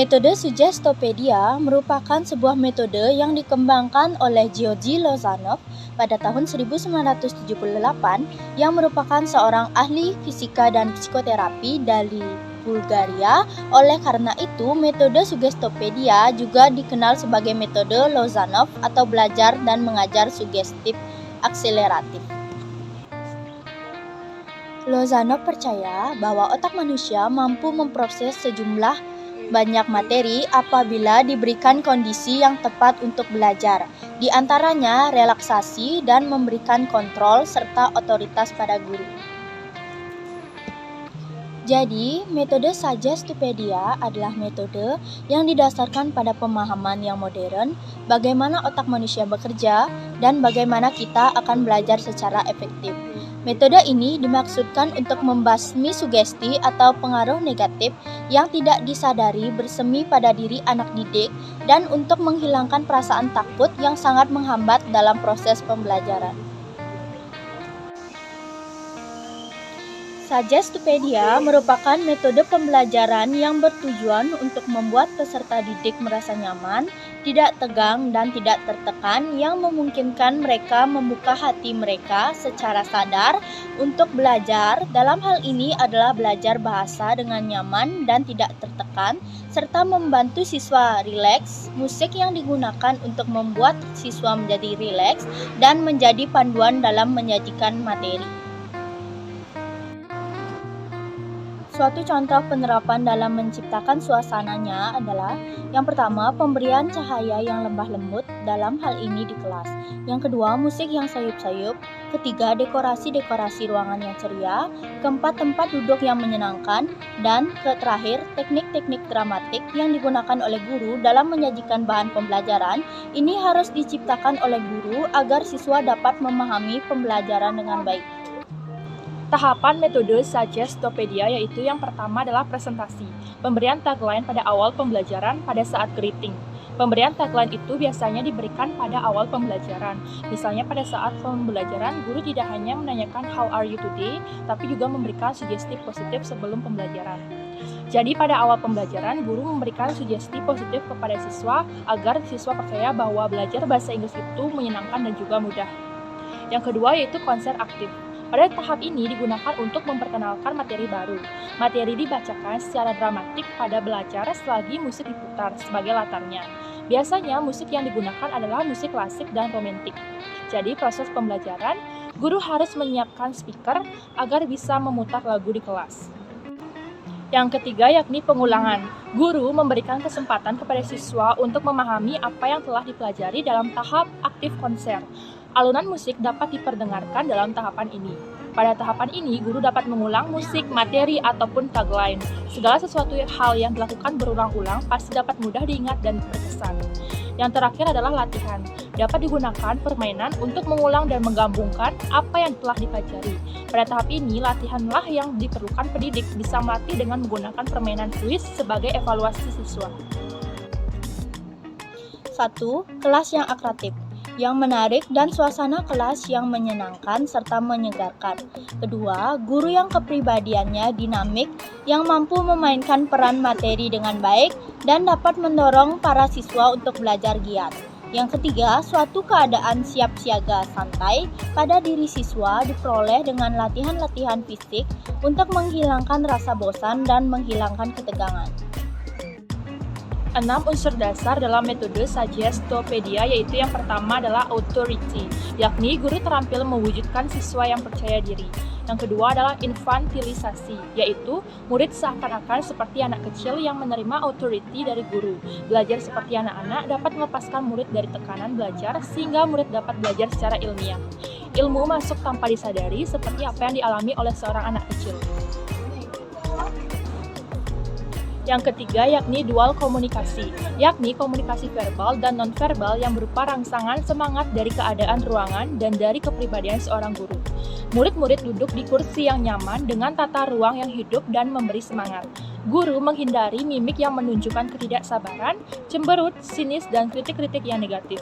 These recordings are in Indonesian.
Metode Suggestopedia merupakan sebuah metode yang dikembangkan oleh Georgi Lozanov pada tahun 1978 yang merupakan seorang ahli fisika dan psikoterapi dari Bulgaria. Oleh karena itu, metode Suggestopedia juga dikenal sebagai metode Lozanov atau belajar dan mengajar sugestif akseleratif. Lozanov percaya bahwa otak manusia mampu memproses sejumlah banyak materi apabila diberikan kondisi yang tepat untuk belajar, di antaranya relaksasi dan memberikan kontrol serta otoritas pada guru. Jadi, metode Suggestopedia adalah metode yang didasarkan pada pemahaman yang modern, bagaimana otak manusia bekerja, dan bagaimana kita akan belajar secara efektif. Metode ini dimaksudkan untuk membasmi sugesti atau pengaruh negatif yang tidak disadari bersemi pada diri anak didik dan untuk menghilangkan perasaan takut yang sangat menghambat dalam proses pembelajaran. Suggestopedia merupakan metode pembelajaran yang bertujuan untuk membuat peserta didik merasa nyaman, tidak tegang, dan tidak tertekan, yang memungkinkan mereka membuka hati mereka secara sadar untuk belajar. Dalam hal ini adalah belajar bahasa dengan nyaman dan tidak tertekan, serta membantu siswa rileks. Musik yang digunakan untuk membuat siswa menjadi rileks dan menjadi panduan dalam menyajikan materi. Suatu contoh penerapan dalam menciptakan suasananya adalah yang pertama, pemberian cahaya yang lembah lembut dalam hal ini di kelas. Yang kedua, musik yang sayup-sayup. Ketiga, dekorasi-dekorasi ruangan yang ceria. Keempat, tempat duduk yang menyenangkan. Dan terakhir, teknik-teknik dramatik yang digunakan oleh guru dalam menyajikan bahan pembelajaran. Ini harus diciptakan oleh guru agar siswa dapat memahami pembelajaran dengan baik. Tahapan metode Suggestopedia yaitu yang pertama adalah presentasi, pemberian tagline pada awal pembelajaran pada saat greeting. Pemberian tagline itu biasanya diberikan pada awal pembelajaran. Misalnya pada saat pembelajaran, guru tidak hanya menanyakan how are you today, tapi juga memberikan sugesti positif sebelum pembelajaran. Jadi pada awal pembelajaran, guru memberikan sugesti positif kepada siswa agar siswa percaya bahwa belajar bahasa Inggris itu menyenangkan dan juga mudah. Yang kedua yaitu konser aktif. Pada tahap ini digunakan untuk memperkenalkan materi baru. Materi dibacakan secara dramatik pada belajar selagi musik diputar sebagai latarnya. Biasanya musik yang digunakan adalah musik klasik dan romantik. Jadi proses pembelajaran, guru harus menyiapkan speaker agar bisa memutar lagu di kelas. Yang ketiga yakni pengulangan. Guru memberikan kesempatan kepada siswa untuk memahami apa yang telah dipelajari dalam tahap aktif konser. Alunan musik dapat diperdengarkan dalam tahapan ini. Pada tahapan ini, guru dapat mengulang musik, materi, ataupun tagline. Segala sesuatu hal yang dilakukan berulang-ulang pasti dapat mudah diingat dan berkesan. Yang terakhir adalah latihan. Dapat digunakan permainan untuk mengulang dan menggabungkan apa yang telah dipelajari. Pada tahap ini, latihanlah yang diperlukan pendidik bisa melatih dengan menggunakan permainan kuis sebagai evaluasi siswa. 1. Kelas yang akrabtif, yang menarik dan suasana kelas yang menyenangkan serta menyegarkan. Kedua, guru yang kepribadiannya dinamik, yang mampu memainkan peran materi dengan baik dan dapat mendorong para siswa untuk belajar giat. Yang ketiga, suatu keadaan siap siaga santai pada diri siswa diperoleh dengan latihan-latihan fisik untuk menghilangkan rasa bosan dan menghilangkan ketegangan. 6 unsur dasar dalam metode Suggestopedia yaitu yang pertama adalah authority, yakni guru terampil mewujudkan siswa yang percaya diri. Yang kedua adalah infantilisasi, yaitu murid seakan-akan seperti anak kecil yang menerima authority dari guru. Belajar seperti anak-anak dapat melepaskan murid dari tekanan belajar sehingga murid dapat belajar secara ilmiah. Ilmu masuk tanpa disadari seperti apa yang dialami oleh seorang anak kecil. Yang ketiga yakni dual komunikasi, yakni komunikasi verbal dan nonverbal yang berupa rangsangan semangat dari keadaan ruangan dan dari kepribadian seorang guru. Murid-murid duduk di kursi yang nyaman dengan tata ruang yang hidup dan memberi semangat. Guru menghindari mimik yang menunjukkan ketidaksabaran, cemberut, sinis, dan kritik-kritik yang negatif.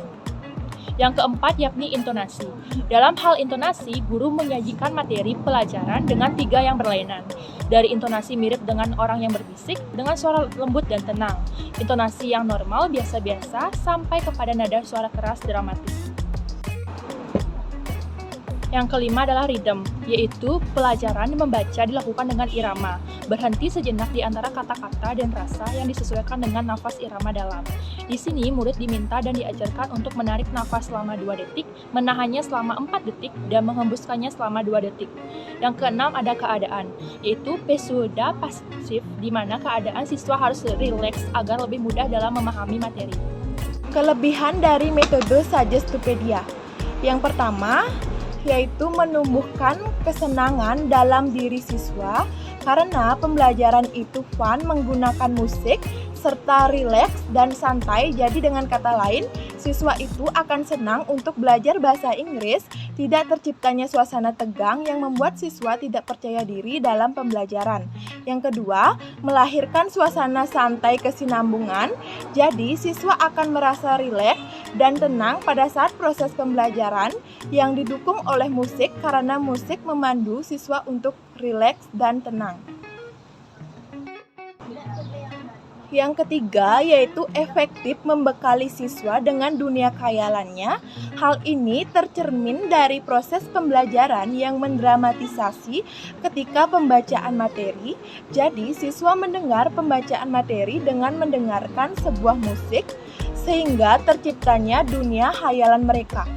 Yang keempat yakni intonasi. Dalam hal intonasi, guru menyajikan materi pelajaran dengan 3 yang berlainan. Dari intonasi mirip dengan orang yang berbisik, dengan suara lembut dan tenang. Intonasi yang normal biasa-biasa sampai kepada nada suara keras dramatis. Yang kelima adalah rhythm, yaitu pelajaran membaca dilakukan dengan irama, berhenti sejenak di antara kata-kata dan rasa yang disesuaikan dengan nafas irama dalam. Di sini murid diminta dan diajarkan untuk menarik nafas selama 2 detik, menahannya selama 4 detik, dan menghembuskannya selama 2 detik. Yang keenam ada keadaan, yaitu pesuda pasif, di mana keadaan siswa harus rileks agar lebih mudah dalam memahami materi. Kelebihan dari metode Suggestopedia. Yang pertama, yaitu menumbuhkan kesenangan dalam diri siswa karena pembelajaran itu fun menggunakan musik serta rileks dan santai. Jadi dengan kata lain, siswa itu akan senang untuk belajar bahasa Inggris, tidak terciptanya suasana tegang yang membuat siswa tidak percaya diri dalam pembelajaran. Yang kedua, melahirkan suasana santai kesinambungan, jadi siswa akan merasa rileks dan tenang pada saat proses pembelajaran yang didukung oleh musik karena musik memandu siswa untuk rileks dan tenang. Yang ketiga yaitu efektif membekali siswa dengan dunia khayalannya. Hal ini tercermin dari proses pembelajaran yang mendramatisasi ketika pembacaan materi. Jadi siswa mendengar pembacaan materi dengan mendengarkan sebuah musik sehingga terciptanya dunia khayalan mereka.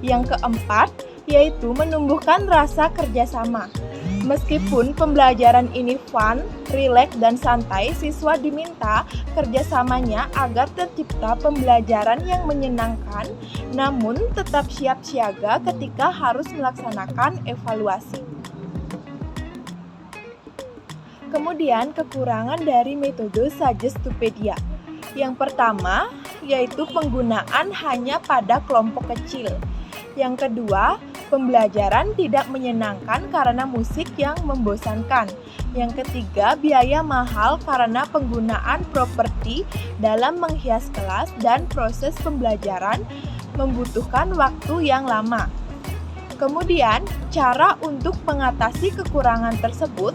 Yang keempat yaitu menumbuhkan rasa kerjasama. Meskipun pembelajaran ini fun, rileks, dan santai, siswa diminta kerjasamanya agar tercipta pembelajaran yang menyenangkan, namun tetap siap siaga ketika harus melaksanakan evaluasi. Kemudian kekurangan dari metode Suggestopedia. Yang pertama, yaitu penggunaan hanya pada kelompok kecil. Yang kedua, pembelajaran tidak menyenangkan karena musik yang membosankan. Yang ketiga, biaya mahal karena penggunaan properti dalam menghias kelas dan proses pembelajaran membutuhkan waktu yang lama. Kemudian, cara untuk mengatasi kekurangan tersebut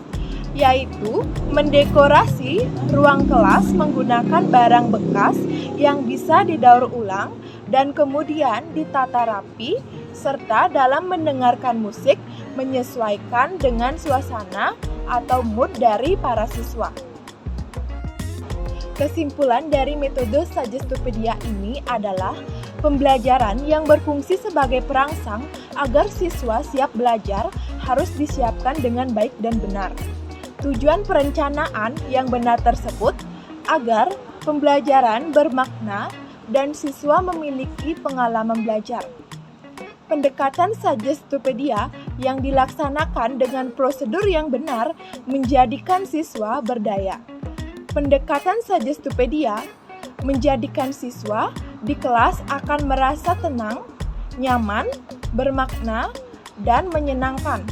yaitu mendekorasi ruang kelas menggunakan barang bekas yang bisa didaur ulang dan kemudian ditata rapi, serta dalam mendengarkan musik menyesuaikan dengan suasana atau mood dari para siswa. Kesimpulan dari metode Suggestopedia ini adalah pembelajaran yang berfungsi sebagai perangsang agar siswa siap belajar harus disiapkan dengan baik dan benar. Tujuan perencanaan yang benar tersebut agar pembelajaran bermakna dan siswa memiliki pengalaman belajar. Pendekatan Suggestopedia yang dilaksanakan dengan prosedur yang benar menjadikan siswa berdaya. Pendekatan Suggestopedia menjadikan siswa di kelas akan merasa tenang, nyaman, bermakna, dan menyenangkan.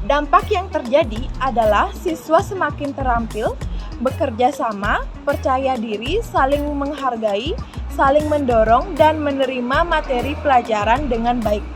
Dampak yang terjadi adalah siswa semakin terampil, bekerja sama, percaya diri, saling menghargai, saling mendorong, dan menerima materi pelajaran dengan baik.